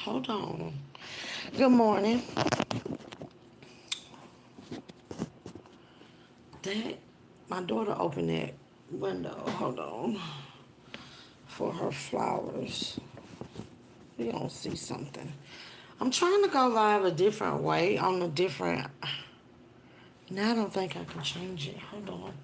Hold on. Good morning. That my daughter opened that window. Hold on. For her flowers. We don't see something. I'm trying to go live a different way on a different. Now I don't think I can change it. Hold on.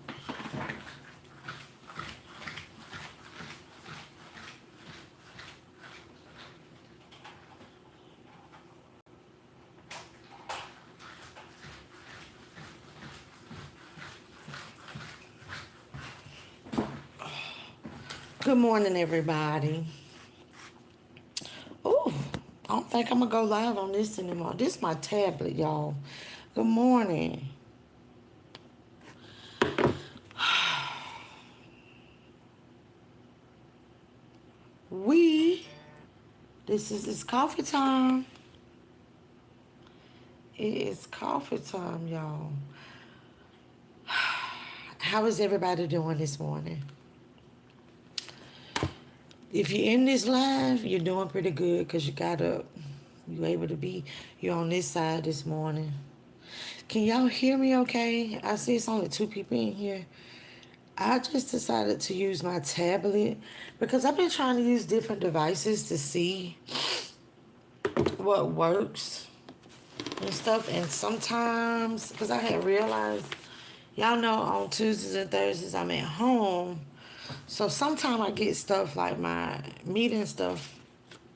Good morning, everybody. Oh, I don't think I'm gonna go live on this anymore. This is my tablet, y'all. Good morning. We. This is it's coffee time. It is coffee time, y'all. How is everybody doing this morning? If you're in this live, you're doing pretty good because you got up. You able to be. You're on this side this morning. Can y'all hear me okay? I see it's only 2 people in here. I just decided to use my tablet because I've been trying to use different devices to see what works and stuff. And sometimes, because I had realized, y'all know on Tuesdays and Thursdays I'm at home. So sometimes I get stuff like my meeting stuff.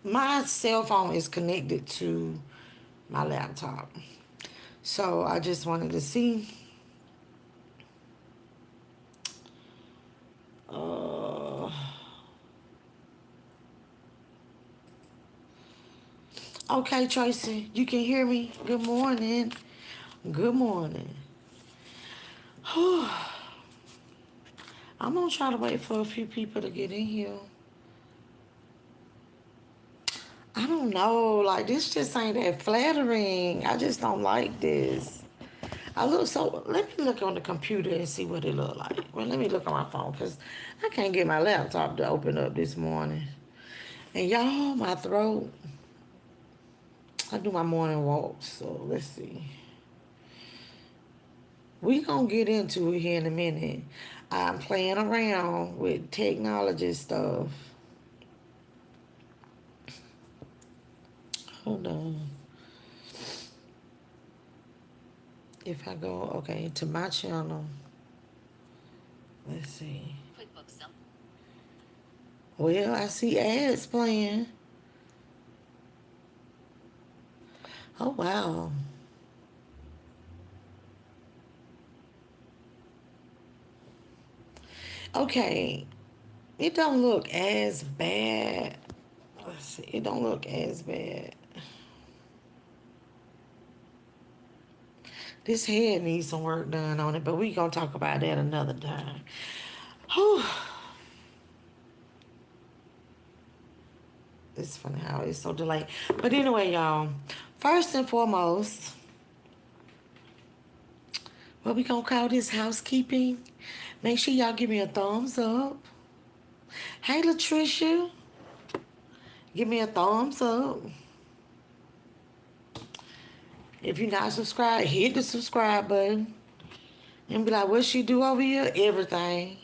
My cell phone is connected to my laptop. So I just wanted to see. Uh, okay, Tracy, you can hear me. Good morning. Good morning. I'm gonna try to wait for a few people to get in here. I don't know, like this just ain't that flattering. I just don't like this. I look so. Let me look on the computer and see what it look like. Well, let me look on my phone because I can't get my laptop to open up this morning. And y'all, my throat. I do my morning walks, so let's see. We gonna get into it here in a minute. I'm playing around with technology stuff. Hold on. If I go, okay, to my channel, let's see. Well, I see ads playing. Oh, wow. Okay, it don't look as bad. Let's see, it don't look as bad. This head needs some work done on it, but we gonna talk about that another time. Whew. It's funny how it's so delayed. But anyway, y'all, first and foremost, what we gonna call this housekeeping? Make sure y'all give me a thumbs up. Hey, Latricia, give me a thumbs up. If you're not subscribed, hit the subscribe button. And be like, what she do over here? Everything.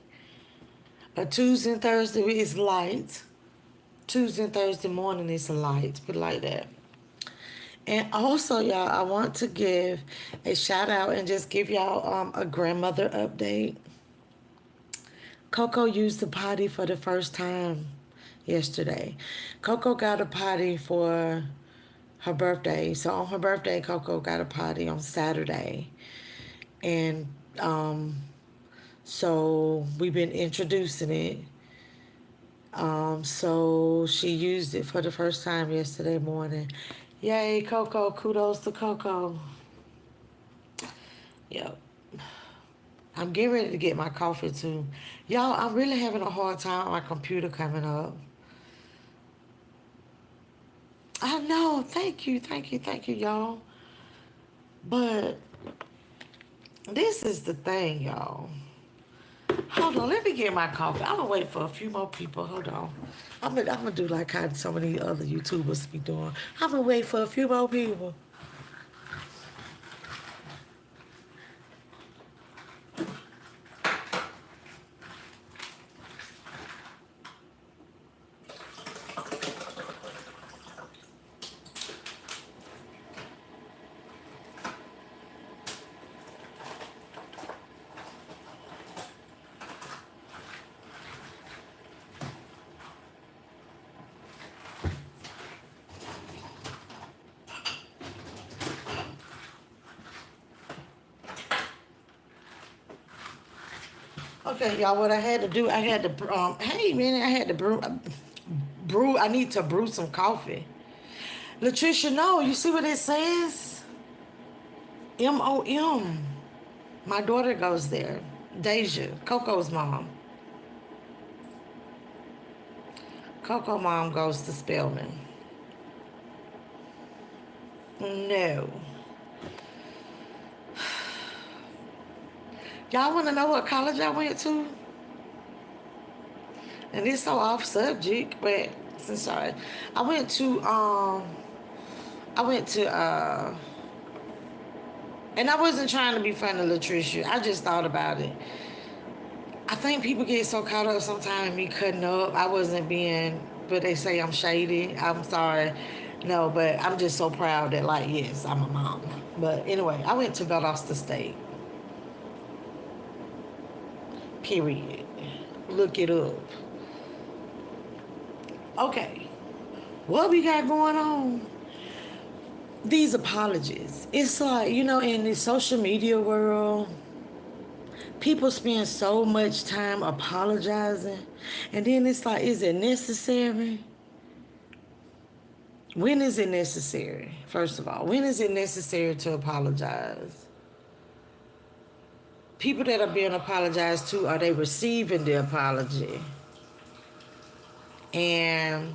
A Tuesday and Thursday is light. Tuesday and Thursday morning is light. Put it like that. And also, y'all, I want to give a shout out and just give y'all a grandmother update. Coco used the potty for the first time yesterday. Coco got a potty for her birthday. So on her birthday, Coco got a potty on Saturday. And so we've been introducing it. So she used it for the first time yesterday morning. Yay, Coco. Kudos to Coco. Yep. I'm getting ready to get my coffee too. Y'all, I'm really having a hard time on my computer coming up. I know. Thank you, y'all. But this is the thing, y'all. Hold on, let me get my coffee. I'm gonna wait for a few more people. Hold on. I'm gonna do like how some of these other YouTubers be doing. I'm gonna wait for a few more people. Okay, y'all. What I had to do, I had to Hey, man, I had to brew. I need to brew some coffee. Latricia, no. You see what it says? MOM. My daughter goes there. Deja, Coco's mom. Coco mom goes to Spelman. No. Y'all want to know what college I went to? And it's so off subject, but since I went to and I wasn't trying to be funny, Latricia. I just thought about it. I think people get so caught up sometimes in me cutting up. I wasn't being, but they say I'm shady. I'm sorry. No, but I'm just so proud that, like, yes, I'm a mom. But anyway, I went to Valdosta State. Period. Look it up. Okay. What we got going on? These apologies. It's like, in the social media world, people spend so much time apologizing. And then it's like, is it necessary? When is it necessary? First of all, when is it necessary to apologize? People that are being apologized to, are they receiving the apology? And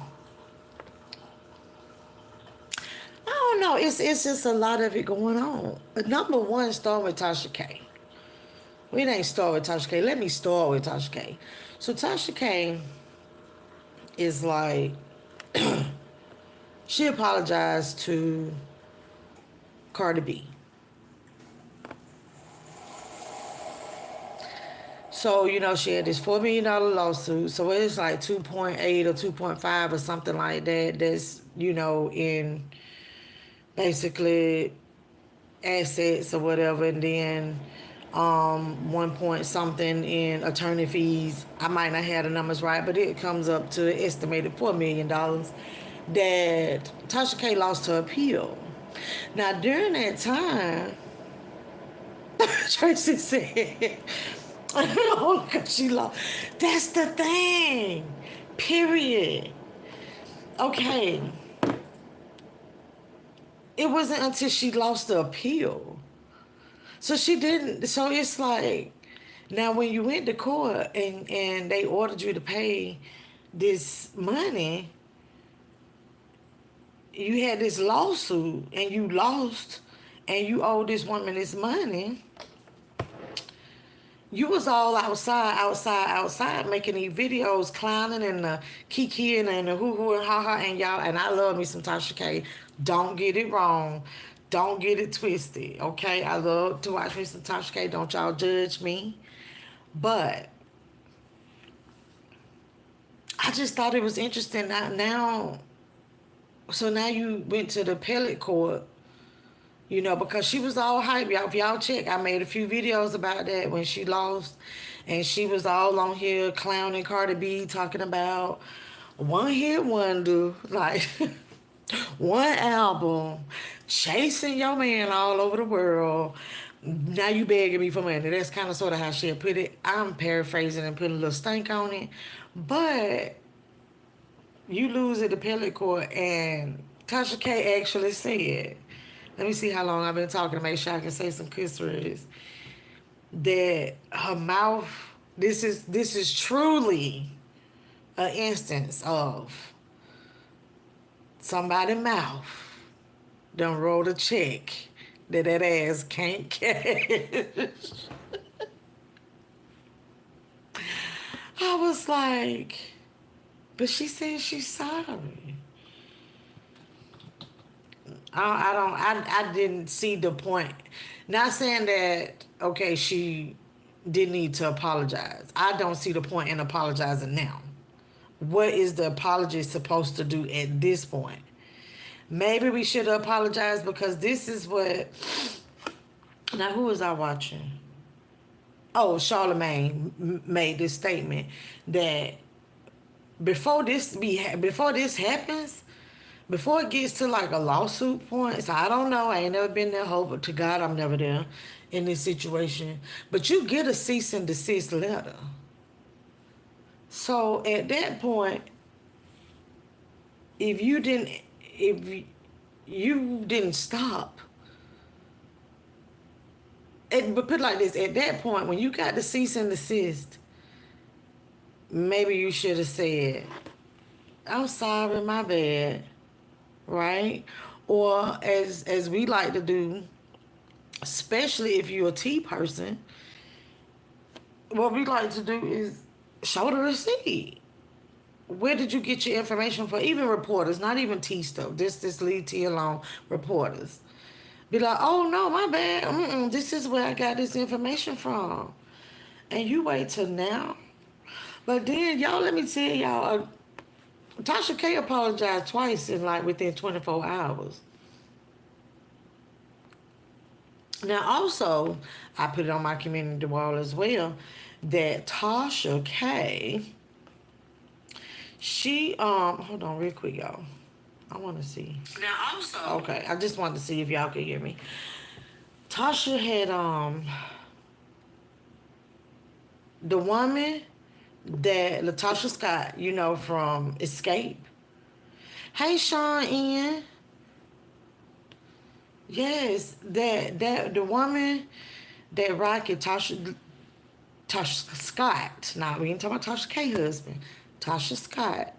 I don't know. It's just a lot of it going on. But number one, start with Tasha K. We ain't start with Tasha K. Let me start with Tasha K. So Tasha K is like, she apologized to Cardi B. So, she had this $4 million lawsuit. So it's like 2.8 or 2.5 or something like that. That's, in basically assets or whatever. And then 1 point something in attorney fees. I might not have the numbers right, but it comes up to an estimated $4 million that Tasha K lost her appeal. Now, during that time, Tracy said, oh, because she lost. That's the thing. Period. Okay. It wasn't until she lost the appeal. So she didn't. So it's like, now when you went to court and they ordered you to pay this money, you had this lawsuit and you lost and you owe this woman this money. You was all outside making these videos, clowning and the kikiing and the hoo-hoo and ha-ha and y'all. And I love me some Tasha K. Don't get it wrong. Don't get it twisted, okay? I love to watch me some Tasha K. Don't y'all judge me. But I just thought it was interesting. So now you went to the appellate court, because she was all hype. Y'all, if y'all check, I made a few videos about that when she lost. And she was all on here clowning Cardi B, talking about one hit wonder, like one album, chasing your man all over the world. Now you begging me for money. That's kind of sort of how she put it. I'm paraphrasing and putting a little stank on it. But you lose at the appellate court, and Tasha K actually said, let me see how long I've been talking to make sure I can say some kiss words, that her mouth, this is truly an instance of somebody's mouth done wrote a check that ass can't cash. I was like, but she said she's sorry. I didn't see the point. Not saying that, okay, she didn't need to apologize. I don't see the point in apologizing now. What is the apology supposed to do at this point? Maybe we should apologize because this is what. Now, who was I watching? Oh, Charlemagne made this statement that before this happens, before it gets to like a lawsuit point, so I don't know. I ain't never been there. Hope to God I'm never there in this situation. But you get a cease and desist letter. So at that point, if you didn't, if you didn't stop, but put it like this: at that point, when you got the cease and desist, maybe you should have said, "I'm sorry, my bad," right? Or as we like to do, especially if you're a tea person, what we like to do is show the receipt. Where did you get your information from? Even reporters, not even tea stuff. This leave tea alone. Reporters be like, "Oh no, my bad. This is where I got this information from," and you wait till now. But then y'all, let me tell y'all, Tasha K apologized twice in like within 24 hours. Now also, I put it on my community wall as well that Tasha K, she hold on real quick, y'all. I want to see. Now also, okay, I just wanted to see if y'all could hear me. Tasha had the woman that Latasha Scott, you know, from Escape. Hey, Sean Ian. Yes, that the woman that rocket Tasha Scott. Now we ain't talking about Tasha K husband. Tasha Scott.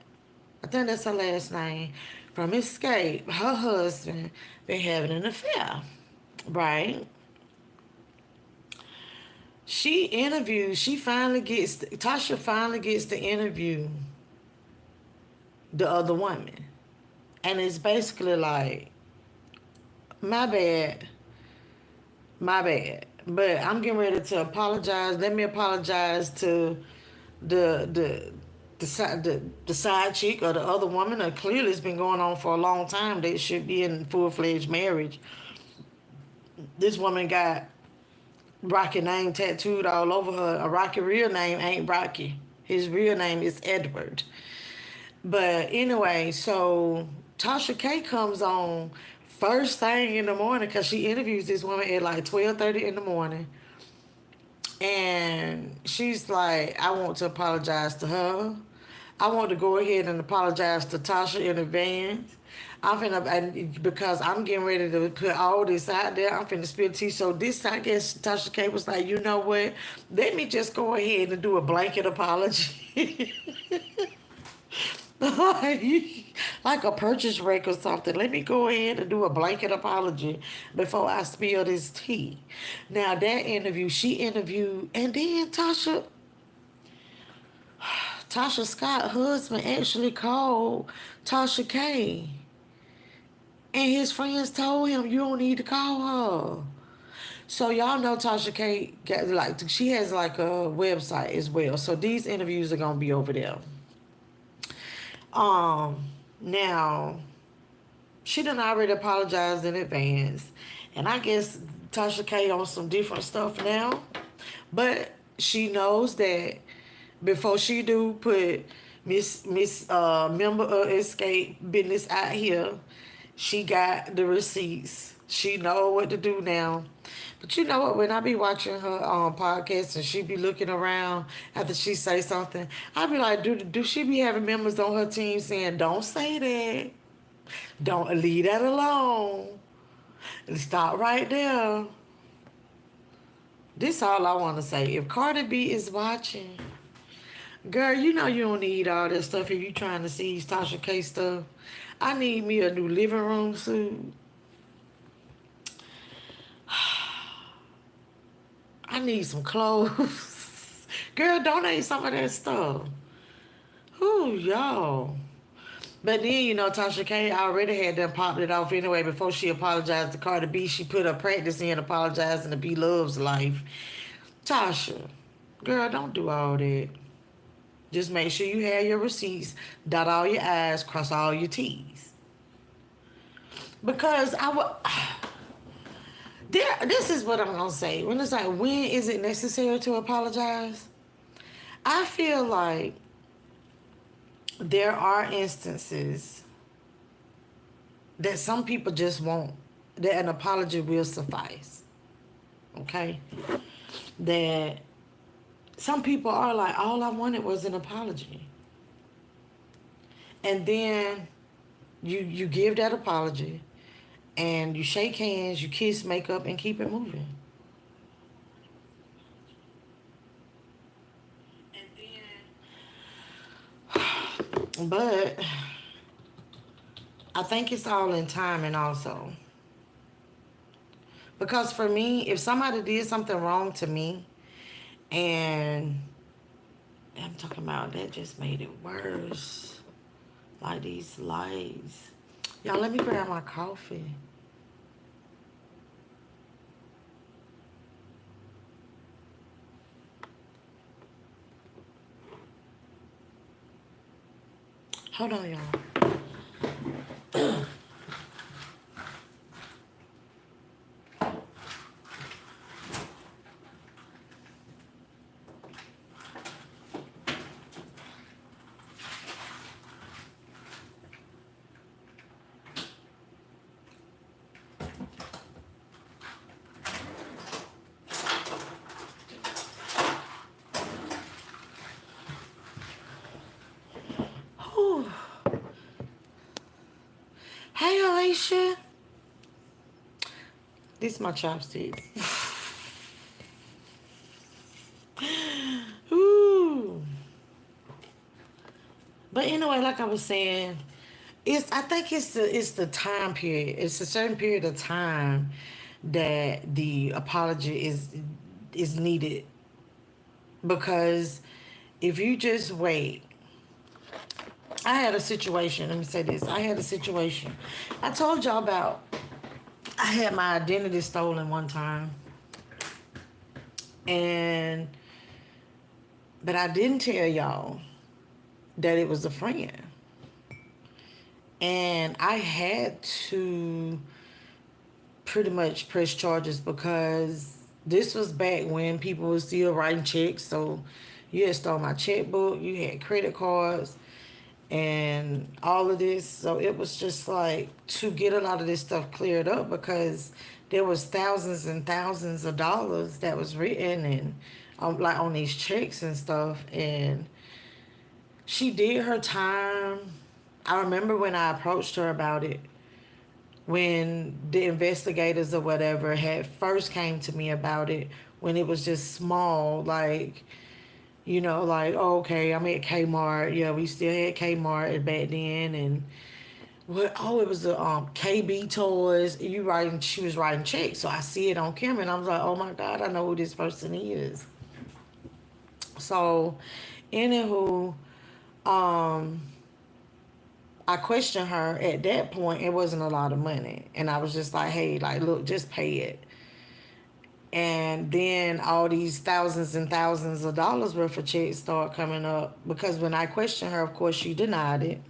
I think that's her last name. From Escape, her husband been having an affair, right? Tasha finally gets to interview the other woman. And it's basically like, my bad, my bad. But I'm getting ready to apologize. Let me apologize to the side chick or the other woman. Clearly it's been going on for a long time. They should be in full-fledged marriage. This woman got Rocky name tattooed all over her. A Rocky real name ain't Rocky. His real name is Edward. But anyway, so Tasha K comes on first thing in the morning because she interviews this woman at like 12:30 in the morning. And she's like, I want to apologize to her. I want to go ahead and apologize to Tasha in advance. Because I'm getting ready to put all this out there, I'm finna spill tea. So this, I guess, Tasha K was like, you know what? Let me just go ahead and do a blanket apology. Like a purchase wreck or something. Let me go ahead and do a blanket apology before I spill this tea. Now that interview, she interviewed, and then Tasha Scott's husband actually called Tasha K. And his friends told him, you don't need to call her. So y'all know Tasha K she has like a website as well. So these interviews are gonna be over there. Now she done already apologized in advance. And I guess Tasha K on some different stuff now. But she knows that before she do put Miss member of Escape business out here, she got the receipts. She know what to do now. But you know what? When I be watching her podcast and she be looking around after she say something, I be like, do she be having members on her team saying, don't say that. Don't leave that alone. Stop right there. This all I want to say. If Cardi B is watching, girl, you know you don't need all that stuff if you trying to see Tasha K stuff. I need me a new living room suit. I need some clothes. Girl, donate some of that stuff. Ooh, y'all. But then, Tasha K already had them popped it off anyway before she apologized to Cardi B. She put her practice in apologizing to B Love's life. Tasha, girl, don't do all that. Just make sure you have your receipts, dot all your I's, cross all your T's. Because this is what I'm going to say. When it's like, when is it necessary to apologize? I feel like there are instances that some people just won't, that an apology will suffice. Okay? That some people are like, all I wanted was an apology. And then you give that apology and you shake hands, you kiss, make up, and keep it moving. But I think it's all in timing also. Because for me, if somebody did something wrong to me, and I'm talking about that just made it worse. Like these lights. Y'all, let me grab my coffee. Hold on, y'all. Whew. Hey, Alicia. This is my chopsticks. Ooh. But anyway, like I was saying, I think it's the time period. It's a certain period of time that the apology is needed. Because if you just wait, I had a situation. Let me say this. I had a situation. I told y'all about, I had my identity stolen one time. But I didn't tell y'all that it was a friend. And I had to pretty much press charges because this was back when people were still writing checks. So you had stole my checkbook, you had credit cards, and all of this. So it was just like to get a lot of this stuff cleared up because there was thousands and thousands of dollars that was written and like on these checks and stuff. And she did her time. I remember when I approached her about it, when the investigators or whatever had first came to me about it, when it was just small, like, like, oh, okay, I'm at Kmart. Yeah, we still had Kmart back then. And what? Oh, it was the KB Toys. She was writing checks. So I see it on camera and I was like, oh my God, I know who this person is. So, anywho, I questioned her at that point. It wasn't a lot of money. And I was just like, hey, like, look, just pay it. And then all these thousands and thousands of dollars worth of checks start coming up. Because when I questioned her, of course, she denied it.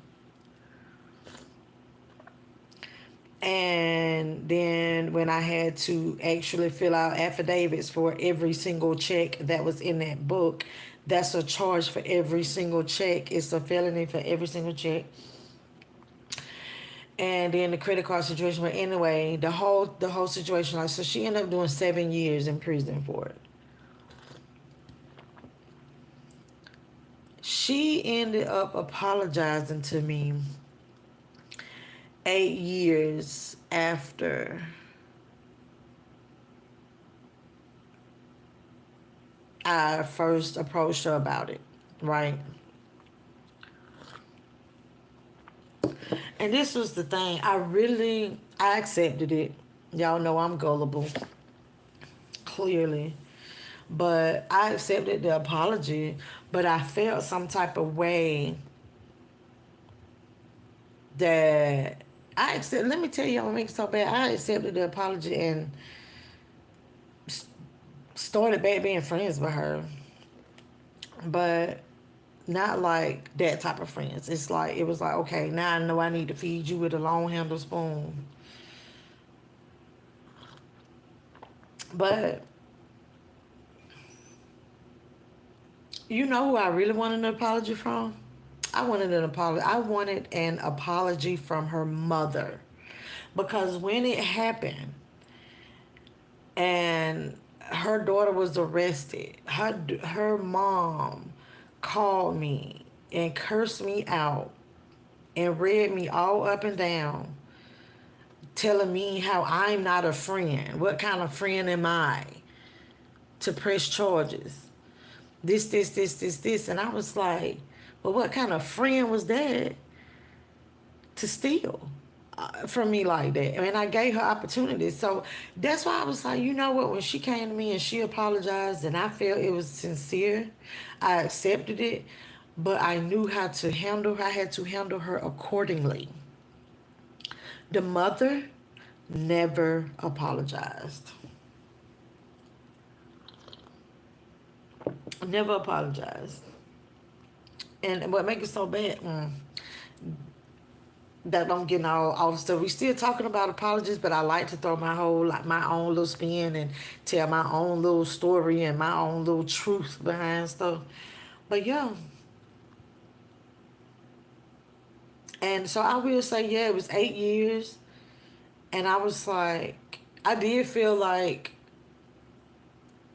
And then when I had to actually fill out affidavits for every single check that was in that book, that's a charge for every single check. It's a felony for every single check. And then the credit card situation. But anyway, the whole situation, like, so she ended up doing 7 years in prison for it. She ended up apologizing to me 8 years after I first approached her about it, right? And this was the thing. I accepted it. Y'all know I'm gullible, clearly. But I accepted the apology, but I felt some type of way that I accept. Let me tell you what makes it so bad. I accepted the apology and started back being friends with her, but not like that type of friends. It's like it was like, okay, now I know I need to feed you with a long handle spoon. But you know who I really wanted an apology from? I wanted an apology from her mother, because when it happened and her daughter was arrested, her mom called me and cursed me out and read me all up and down, telling me how I'm not a friend. What kind of friend am I to press charges? This. And I was like, well, what kind of friend was that to steal from me like that? And I gave her opportunities. So that's why I was like, you know what? When she came to me and she apologized and I felt it was sincere, I accepted it. But I knew how to handle her. I had to handle her accordingly. The mother never apologized. Never apologized. And what makes it so bad, that I'm getting all off stuff. We still talking about apologies, but I like to throw my own little spin and tell my own little story and my own little truth behind stuff. But yeah, and so I will say, yeah, it was 8 years, and I was like, I did feel like,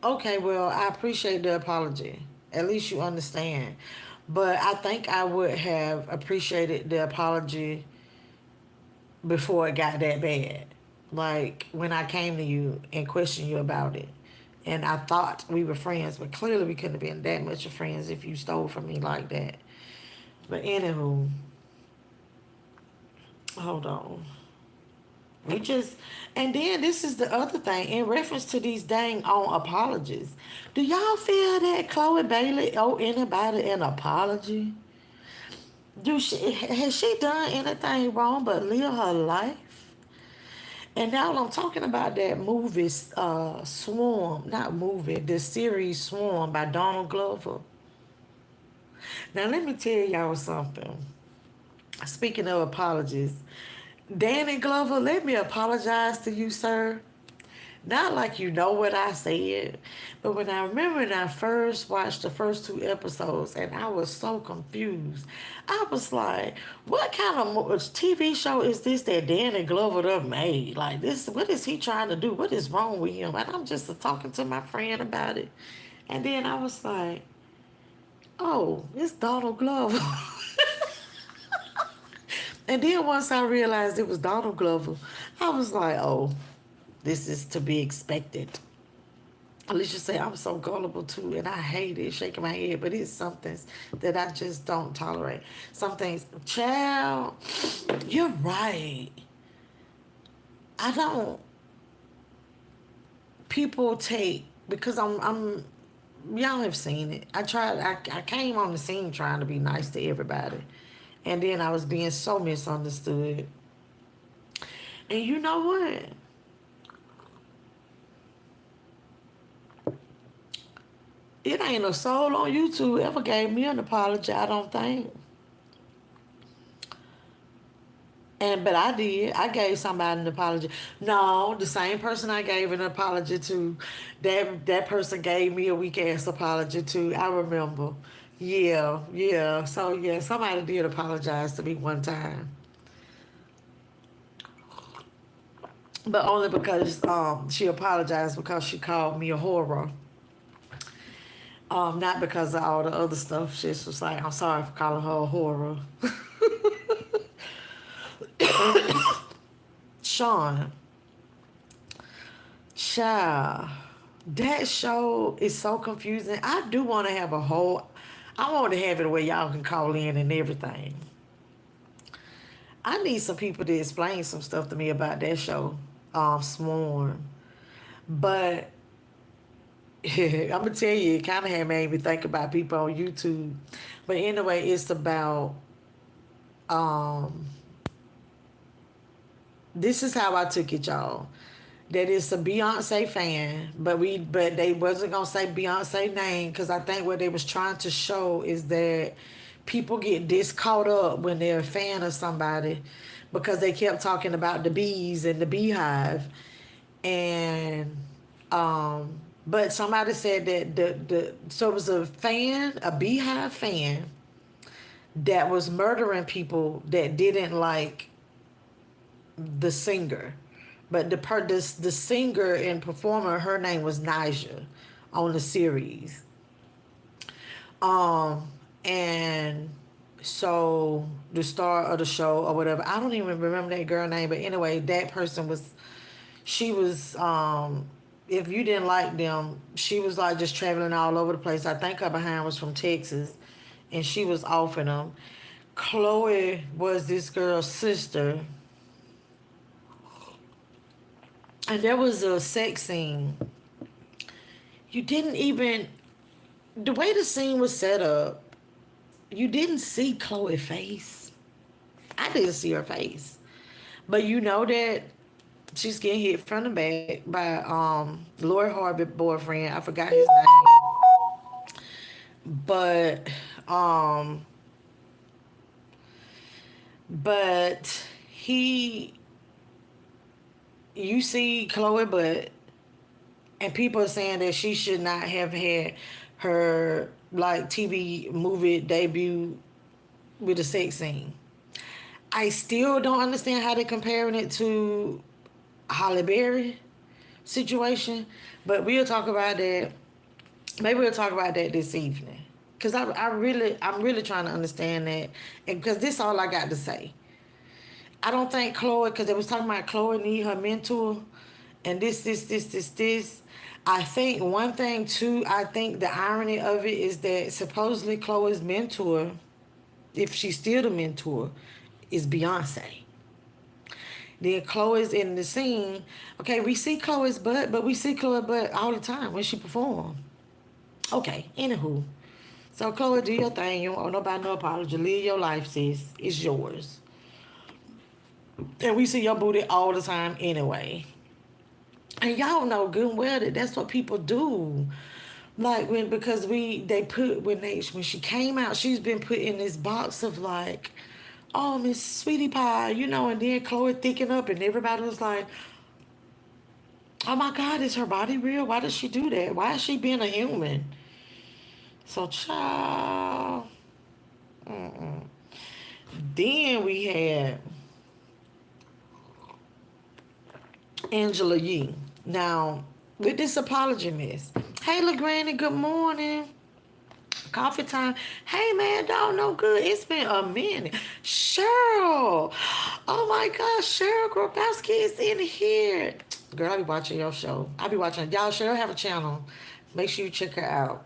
okay, well, I appreciate the apology. At least you understand. But I think I would have appreciated the apology before it got that bad. Like when I came to you and questioned you about it. And I thought we were friends, but clearly we couldn't have been that much of friends if you stole from me like that. But anywho, hold on. We just, and then this is the other thing in reference to these dang on apologies. Do y'all feel that Chloe Bailey owe anybody an apology? Has she done anything wrong but live her life? And now I'm talking about that movie, Swarm, not movie, the series Swarm by Donald Glover. Now let me tell y'all something. Speaking of apologies, Danny Glover, let me apologize to you, sir. Not like you know what I said, but when I remember when I first watched the first two episodes and I was so confused, I was like, what kind of TV show is this that Danny Glover done made? Like this, what is he trying to do? What is wrong with him? And I'm just talking to my friend about it. And then I was like, oh, it's Donald Glover. And then once I realized it was Donald Glover, I was like, oh, this is to be expected. Alicia say I'm so gullible too, and I hate it, shaking my head, but it's some things that I just don't tolerate. Some things, child, you're right. I don't. People take because I'm. Y'all have seen it. I tried. I came on the scene trying to be nice to everybody, and then I was being so misunderstood. And you know what? It ain't a soul on YouTube ever gave me an apology, I don't think. But I did. I gave somebody an apology. No, the same person I gave an apology to, that person gave me a weak ass apology to. I remember. Yeah, yeah. So yeah, somebody did apologize to me one time. But only because she apologized because she called me a horror. Not because of all the other stuff. She just was like, I'm sorry for calling her a horror. Sean, child, that show is so confusing. I do want to have a whole, I want to have it where y'all can call in and everything. I need some people to explain some stuff to me about that show, Swarm. But I'm gonna tell you, it kind of had made me think about people on YouTube. But anyway, it's about um. This is how I took it, y'all. That it's a Beyonce fan, but they wasn't gonna say Beyonce name because I think what they was trying to show is that people get this caught up when they're a fan of somebody because they kept talking about the bees and the beehive, and but somebody said that the so it was a fan, a beehive fan that was murdering people that didn't like the singer, but the singer and performer, her name was Naja on the series. Um, and so the star of the show or whatever, I don't even remember that girl name, but anyway, that person was, she was, if you didn't like them, she was like just traveling all over the place. I think her behind was from Texas, and she was offing them. Chloe was this girl's sister, and there was a sex scene. You didn't even, the way the scene was set up, you didn't see Chloe's face. I didn't see her face. But you know that she's getting hit from the back by Lori Harvey boyfriend. I forgot his name. But um but he, you see Chloe butt, and people are saying that she should not have had her like TV movie debut with a sex scene. I still don't understand how they're comparing it to Holly Berry situation, but we'll talk about that. Maybe we'll talk about that this evening, cause I'm really trying to understand that, and because this is all I got to say. I don't think Chloe, because they was talking about Chloe need her mentor, and this. I think one thing too. I think the irony of it is that supposedly Chloe's mentor, if she's still the mentor, is Beyonce. Then Chloe's in the scene. Okay, we see Chloe's butt, but we see Chloe's butt all the time when she performs. Okay, anywho. So Chloe, do your thing. You don't owe nobody no apology. Live your life, sis. It's yours. And we see your booty all the time anyway. And y'all know good and well that that's what people do. Like when, because they put, when she came out, she's been put in this box of like, oh, Miss Sweetie Pie, you know, and then Chloe thicken up and everybody was like, oh my God, is her body real? Why does she do that? Why is she being a human? So, child. Mm-mm. Then we had Angela Yee. Now, with this apology mess. Hey, LaGranny, good morning. Coffee time. Hey, man, dog, no good. It's been a minute. Cheryl. Oh, my gosh. Cheryl Grabowski is in here. Girl, I be watching your show. I be watching. Y'all, Cheryl have a channel. Make sure you check her out.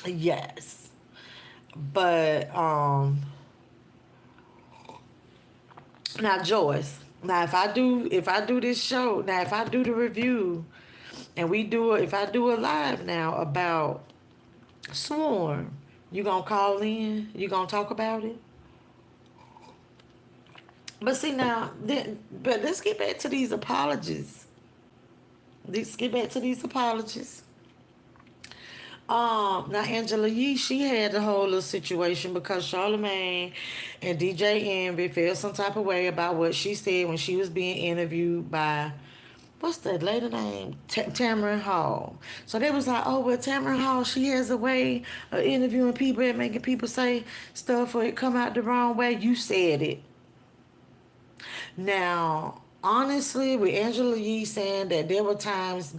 Yes. But, now, Joyce. Now, if I do this show, now if I do the review, and if I do a live now about Swarm, you gonna call in? You gonna talk about it? But see now, but let's get back to these apologies. Let's get back to these apologies. Now Angela Yee, she had the whole little situation because Charlamagne and DJ Envy felt some type of way about what she said when she was being interviewed by, what's that lady name? Tamron Hall. So they was like, oh, well, Tamron Hall, she has a way of interviewing people and making people say stuff or it come out the wrong way. You said it. Now, honestly, with Angela Yee saying that there were times,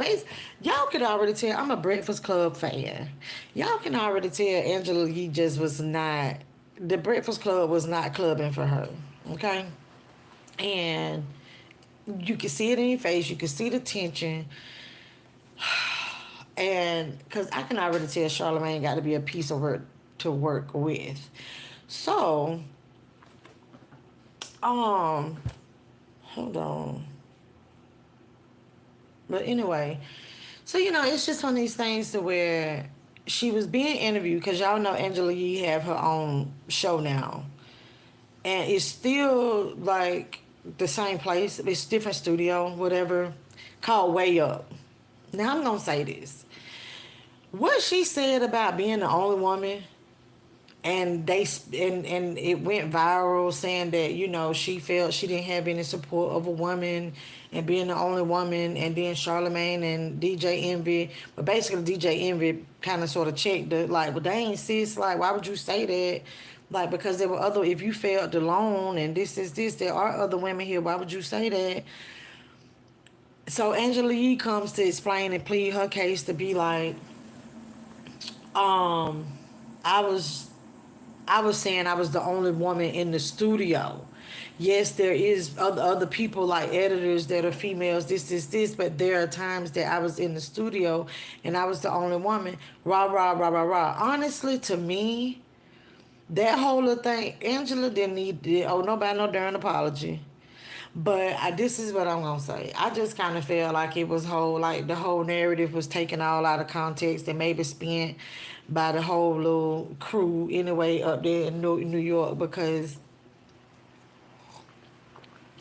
y'all could already tell I'm a Breakfast Club fan. Y'all can already tell Angela Yee just was not, the Breakfast Club was not clubbing for her. Okay? And you can see it in your face. You can see the tension. And because I can already tell Charlamagne got to be a piece of work to work with. So, hold on. But anyway, So, it's just one of these things to where she was being interviewed because y'all know Angela Yee have her own show now. And it's still like the same place. It's different studio, whatever, called Way Up. Now I'm gonna say this. What she said about being the only woman, and and it went viral saying that she felt she didn't have any support of a woman and being the only woman, and then Charlemagne and DJ Envy, but basically DJ Envy kind of sort of checked the like, well, dang sis, like why would you say that? Like, because there were other, if you felt alone and this is this, there are other women here, why would you say that? So Angela Yee comes to explain and plead her case to be like, um, I was I was saying I was the only woman in the studio. Yes, there is other people like editors that are females, this, but there are times that I was in the studio and I was the only woman. Rah, rah, rah, rah, rah. Honestly, to me, that whole little thing, Angela didn't need, nobody no darn apology. But this is what I'm gonna say. I just kind of felt like it was like the whole narrative was taken all out of context and maybe spent by the whole little crew anyway up there in New York, because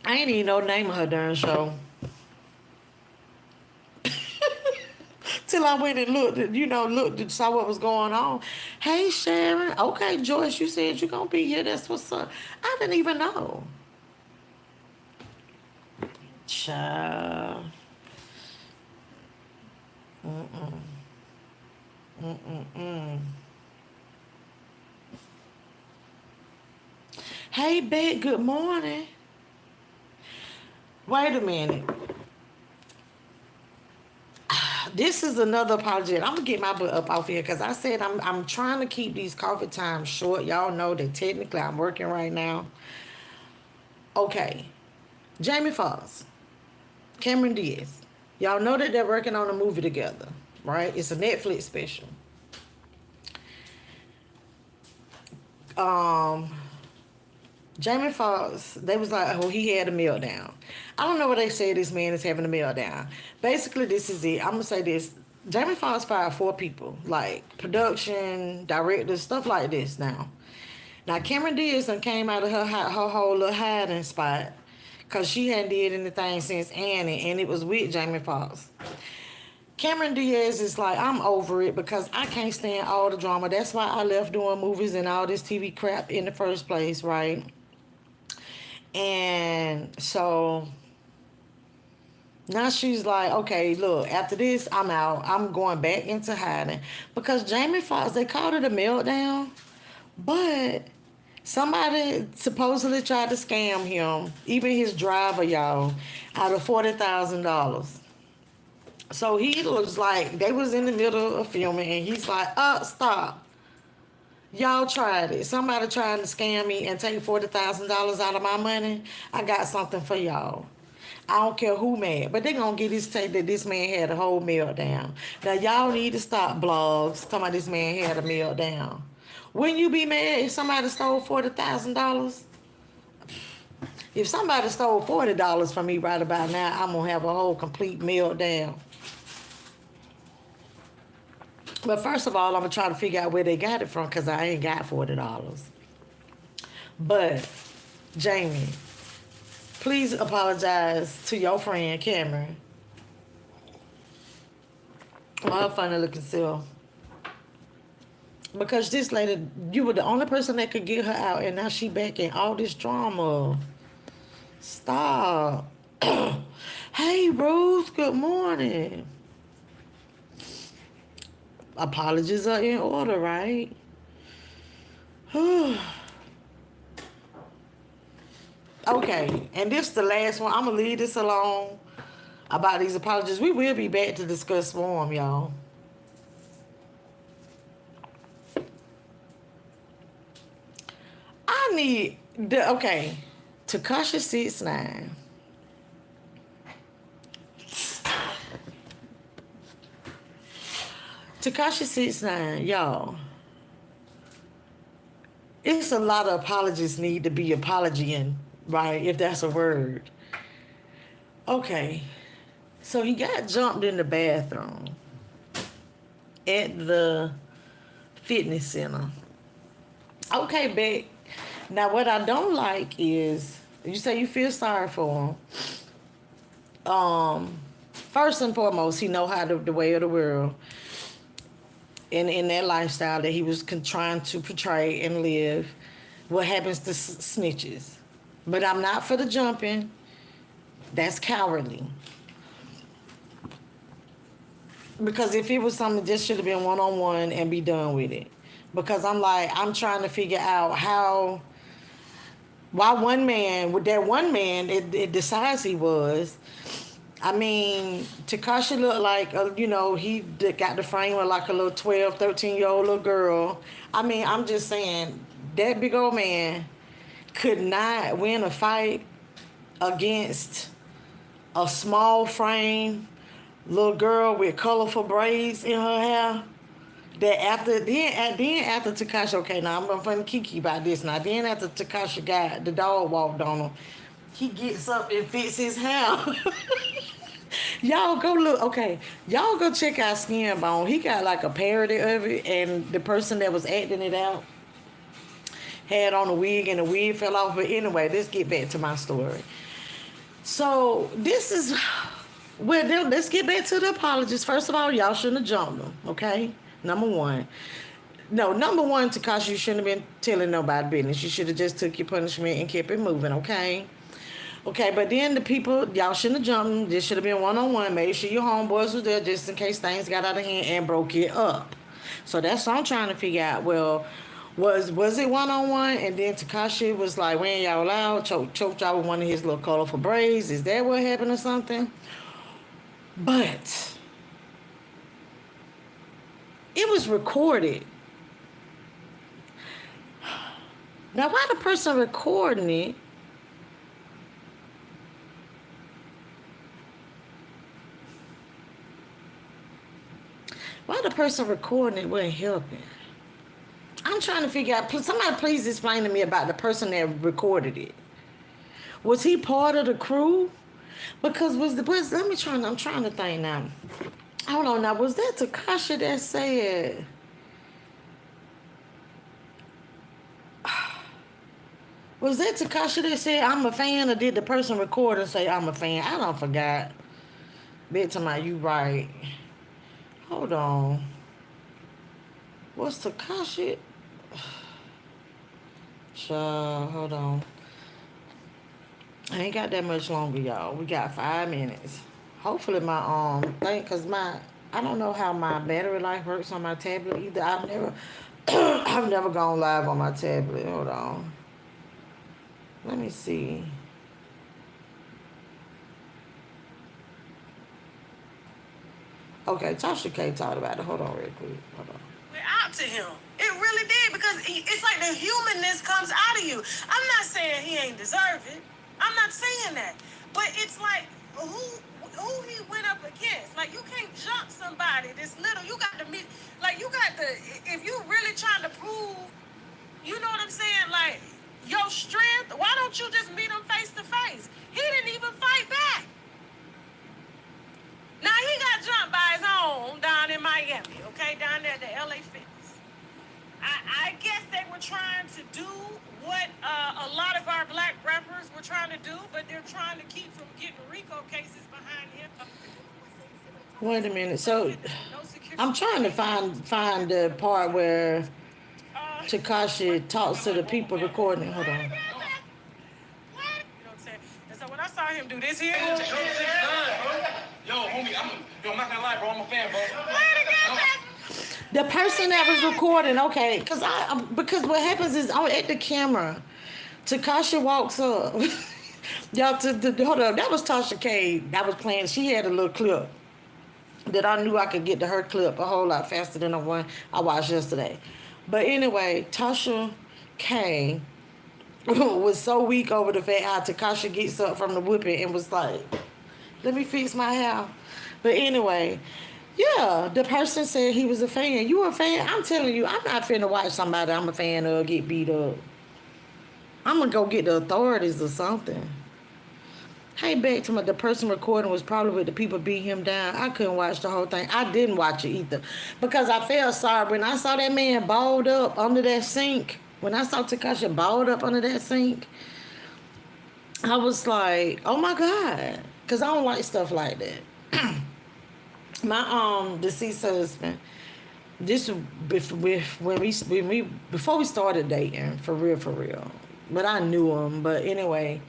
I ain't even know the name of her darn show till I went and looked and saw what was going on. Hey Sharon, okay Joyce, you said you gonna be here. That's what's up. I didn't even know. Child. Mm-mm. Mm-mm-mm. Hey, Bet, good morning. Wait a minute. This is another apology. I'm gonna get my butt up off here because I said I'm trying to keep these coffee times short. Y'all know that technically I'm working right now. Okay. Jamie Foxx, Cameron Diaz. Y'all know that they're working on a movie together, right? It's a Netflix special. Um, Jamie Foxx, they was like, oh, he had a meltdown. I don't know what they say this man is having a meltdown. Basically, this is it. I'm going to say this. Jamie Foxx fired 4 people, like production, directors, stuff like this now. Now, Cameron Diaz came out of her whole little hiding spot because she hadn't did anything since Annie, and it was with Jamie Foxx. Cameron Diaz is like, I'm over it because I can't stand all the drama. That's why I left doing movies and all this TV crap in the first place, right? And so now she's like, okay, look, after this, I'm out. I'm going back into hiding. Because Jamie Foxx, they called it a meltdown, but somebody supposedly tried to scam him, even his driver, y'all, out of $40,000. So he was like, they was in the middle of filming, and he's like, stop. Y'all tried it. Somebody trying to scam me and take $40,000 out of my money. I got something for y'all. I don't care who mad, but they gonna get this tape that this man had a whole meltdown. Now y'all need to stop blogs talking about this man had a meltdown. Wouldn't you be mad if somebody stole $40,000? If somebody stole $40 from me right about now, I'm gonna have a whole complete meltdown. But first of all, I'm gonna try to figure out where they got it from because I ain't got $40. But Jamie, please apologize to your friend Cameron. Her funny looking self. Because this lady, you were the only person that could get her out, and now she back in all this drama. Stop. Hey, Ruth, good morning. Apologies are in order, right? Okay, and this is the last one. I'm going to leave this alone about these apologies. We will be back to discuss form, y'all. I need, okay, Takashi 69. Takashi 69, y'all. It's a lot of apologies need to be apologying, right? If that's a word. Okay. So he got jumped in the bathroom at the fitness center. Okay, Beck. Now, what I don't like is you say you feel sorry for him. First and foremost, he know how the way of the world, in that lifestyle that he was trying to portray and live. What happens to snitches? But I'm not for the jumping. That's cowardly. Because if it was something, just should have been one on one and be done with it. Because I'm trying to figure out why one man, with that one man, it decides he was. I mean, Takashi looked like, he got the frame of like a little 12, 13-year-old little girl. I mean, I'm just saying, that big old man could not win a fight against a small frame little girl with colorful braids in her hair. That after Takashi, okay, now I'm gonna find Kiki about this now. Then after Takashi got the dog walked on him, he gets up and fix his hair. Y'all go look, okay. Y'all go check out Skin Bone. He got like a parody of it, and the person that was acting it out had on a wig, and the wig fell off. But anyway, let's get back to my story. So this is let's get back to the apologies. First of all, y'all shouldn't have jumped them, okay? Number one, Takashi, you shouldn't have been telling nobody business. You should have just took your punishment and kept it moving, okay? Okay, but then the people, y'all shouldn't have jumped them. This should have been one-on-one. Make sure your homeboys was there just in case things got out of hand and broke it up. So that's what I'm trying to figure out. Well, was it one-on-one? And then Takashi was like, when y'all out, choked y'all with one of his little colorful braids. Is that what happened or something? But it was recorded. Now, why the person recording it wasn't helping? I'm trying to figure out. Somebody please explain to me about the person that recorded it. Was he part of the crew? Because I'm trying to think now. Hold on now. Was that Takashi that said? Was that Takashi that said I'm a fan, or did the person record and say I'm a fan? I don't forgot. Bet to my you right. Hold on. What's Takashi? Hold on. I ain't got that much longer, y'all. We got 5 minutes. Hopefully my thing, cause I don't know how my battery life works on my tablet either. I've never gone live on my tablet. Hold on. Let me see. Okay, Tasha K talked about it. Hold on real quick. Hold on. We're out to him. It really did, because it's like the humanness comes out of you. I'm not saying he ain't deserve it. I'm not saying that. But it's like, who he went up against. Like, you can't jump somebody this little. You got to meet, like, if you really trying to prove, you know what I'm saying? Like, your strength, why don't you just meet him face to face? He didn't even fight back. Now, he got jumped by his own down in Miami, okay? Down there at the LA Fitness. I guess they were trying to do what a lot of our black rappers were trying to do, but they're trying to keep from getting RICO cases behind him. Wait a minute. So, I'm trying to find the part where Takashi talks to the people recording. Hold on. You know what I'm saying? And so when I saw him do this here, Yo, homie, I'm not gonna lie, bro. I'm a fan, bro. The person that was recording, okay, because what happens is I'm at the camera. Takashi walks up. Y'all, hold up, that was Tasha K. That was playing. She had a little clip that I knew I could get to her clip a whole lot faster than the one I watched yesterday. But anyway, Tasha K was so weak over the fact how Takashi gets up from the whooping and was like, let me fix my hair. But anyway, yeah, the person said he was a fan. You a fan? I'm telling you, I'm not finna watch somebody I'm a fan of get beat up. I'm gonna go get the authorities or something. Hey, back to the person recording was probably with the people beat him down. I couldn't watch the whole thing. I didn't watch it either because I felt sorry when I saw that man balled up under that sink. When I saw Takashi balled up under that sink, I was like, oh my God, because I don't like stuff like that. My deceased husband, this when we before we started dating for real, but I knew him. But anyway,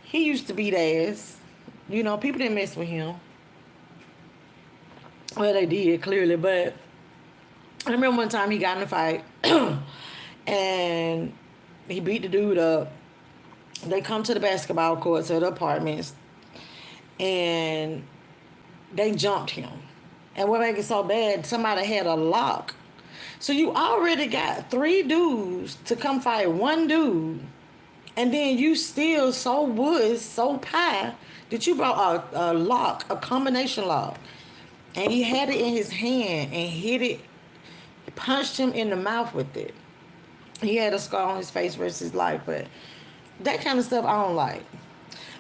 he used to beat ass. You know, people didn't mess with him. Well, they did clearly, but I remember one time he got in a fight and he beat the dude up. They come to the basketball courts or the apartments and they jumped him. And what made it so bad, somebody had a lock. So you already got 3 dudes to come fight one dude. And then you still so wuss, so pie, that you brought a lock, a combination lock. And he had it in his hand and hit it, punched him in the mouth with it. He had a scar on his face versus his life, but that kind of stuff I don't like.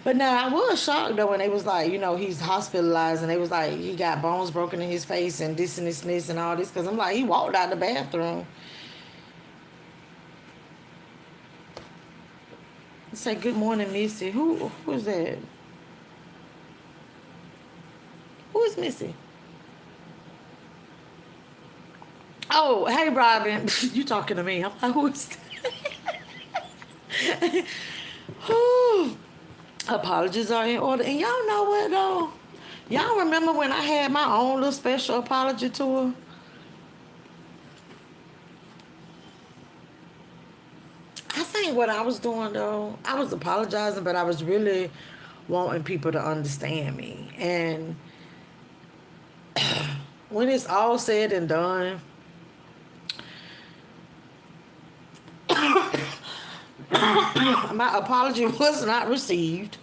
But now I was shocked though when they was like, you know, he's hospitalized and they was like, he got bones broken in his face and this and this and this and all this. Because I'm like, he walked out the bathroom. Say good morning, Missy. Who is that? Who is Missy? Oh, hey, Robin. You talking to me. I'm like, who is that? Whew. Apologies are in order. And y'all know what, though? Y'all remember when I had my own little special apology tour? I think what I was doing, though, I was apologizing, but I was really wanting people to understand me. And when it's all said and done, my apology was not received.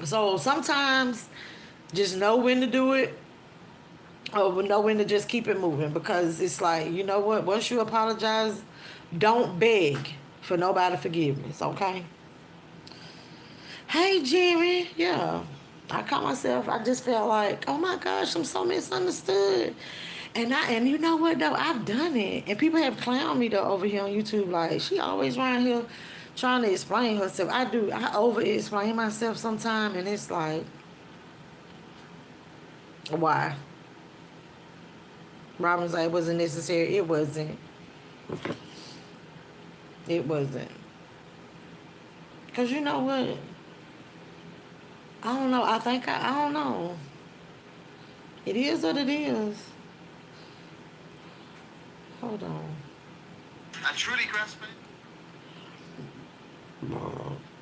So sometimes just know when to do it or know when to just keep it moving, because it's like, you know what, once you apologize, don't beg for nobody forgiveness, okay? Hey, Jimmy. Yeah, I caught myself. I just felt like, oh my gosh, I'm so misunderstood. And you know what though, I've done it, and people have clowned me though over here on YouTube. Like, she always around here trying to explain herself. I do. I over explain myself sometimes, and it's like, why? Robin's like, it wasn't necessary. It wasn't. It wasn't. Cause you know what? I don't know. I don't know. It is what it is. Hold on. I truly grasp it.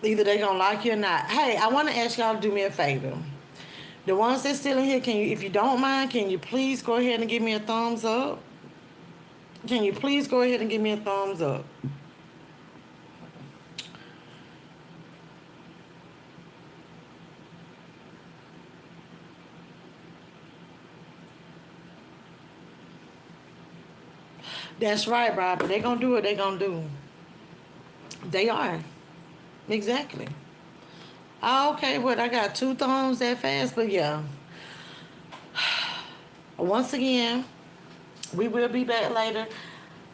Either they gonna like you or not. Hey, I want to ask y'all to do me a favor. The ones that's still in here, can you, if you don't mind, can you please go ahead and give me a thumbs up? Can you please go ahead and give me a thumbs up? That's right, Robert. They gonna do what they gonna do. They are. Exactly. Okay, well, I got 2 thumbs that fast, but yeah. Once again, we will be back later.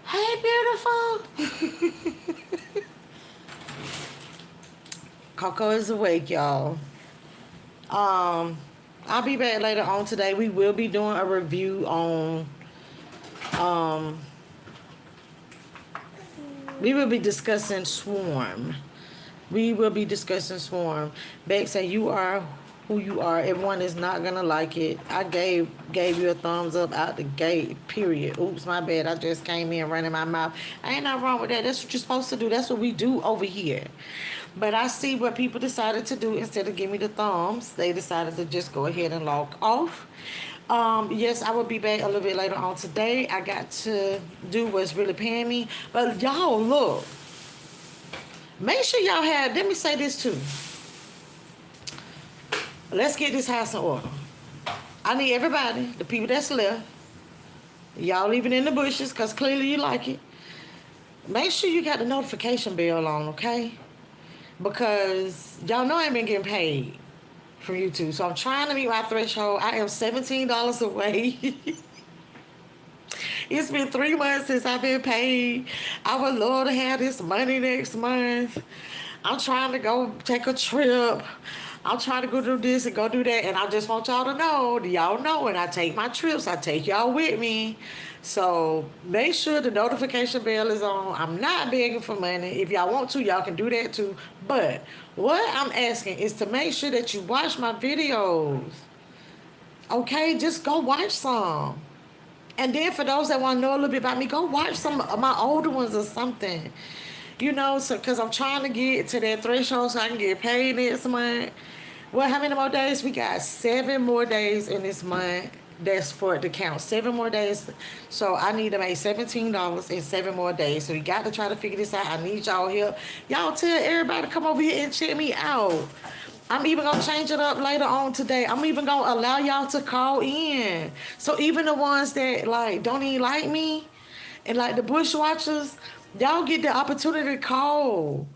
Hey, beautiful. Coco is awake, y'all. I'll be back later on today. We will be doing a review on we will be discussing Swarm. We will be discussing Swarm. Beck said, you are who you are. Everyone is not going to like it. I gave you a thumbs up out the gate, period. Oops, my bad. I just came in running my mouth. I ain't nothing wrong with that. That's what you're supposed to do. That's what we do over here. But I see what people decided to do. Instead of giving me the thumbs, they decided to just go ahead and log off. Yes, I will be back a little bit later on today. I got to do what's really paying me. But y'all, look. Make sure y'all have, let me say this too. Let's get this house in order. I need everybody, the people that's left, y'all leave it in the bushes because clearly you like it. make sure you got the notification bell on, okay? Because y'all know I ain't been getting paid from YouTube. So I'm trying to meet my threshold. I am $17 away. It's been 3 months since I've been paid. I would love to have this money next month. I'm trying to go take a trip. I'm trying to go do this and go do that. And I just want y'all to know, y'all know when I take my trips, I take y'all with me. So make sure the notification bell is on. I'm not begging for money. If y'all want to, y'all can do that too. But what I'm asking is to make sure that you watch my videos. Okay, just go watch some. And then for those that want to know a little bit about me, go watch some of my older ones or something. You know, so because I'm trying to get to that threshold so I can get paid next month. Well, how many more days? We got 7 more days in this month. That's for it to count. 7 more days. So I need to make $17 in 7 more days. So we got to try to figure this out. I need y'all help. Y'all tell everybody to come over here and check me out. I'm even going to change it up later on today. I'm even going to allow y'all to call in. So even the ones that like don't even like me and like the bushwatchers, y'all get the opportunity to call.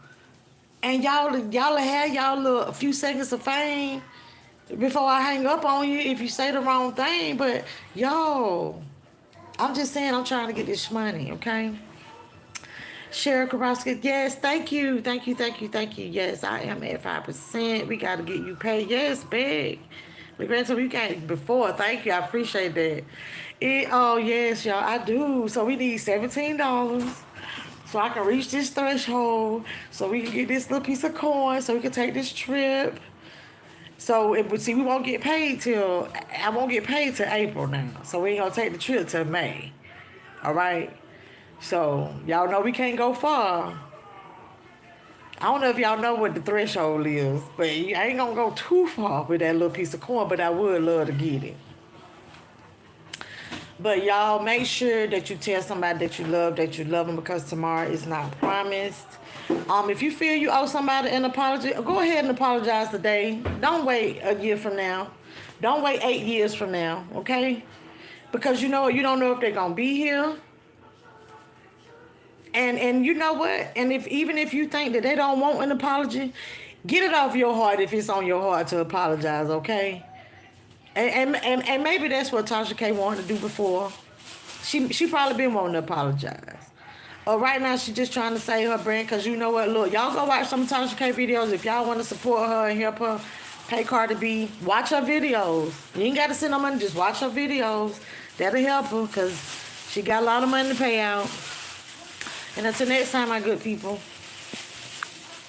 And y'all have y'all a few seconds of fame before I hang up on you if you say the wrong thing. But yo, I'm just saying I'm trying to get this money, okay? Cheryl Karowski, yes, thank you. Yes, I am at 5%. We got to get you paid. Yes, big. The grandson you got before. Thank you. I appreciate that. Oh, yes, y'all, I do. So we need $17 so I can reach this threshold so we can get this little piece of coin so we can take this trip. So, we won't get paid I won't get paid till April now. So we ain't going to take the trip till May. All right? So, y'all know we can't go far. I don't know if y'all know what the threshold is, but I ain't gonna go too far with that little piece of corn, but I would love to get it. But y'all make sure that you tell somebody that you love them because tomorrow is not promised. If you feel you owe somebody an apology, go ahead and apologize today. Don't wait a year from now. Don't wait 8 years from now, okay? Because you know what? You don't know if they're gonna be here. And you know what? And even if you think that they don't want an apology, get it off your heart if it's on your heart to apologize, okay? And maybe that's what Tasha K wanted to do before. She probably been wanting to apologize. Or right now she just trying to save her brand because you know what? Look, y'all go watch some Tasha K videos if y'all want to support her and help her pay Cardi B. Watch her videos. You ain't got to send no money. Just watch her videos. That'll help her because she got a lot of money to pay out. And until next time, my good people.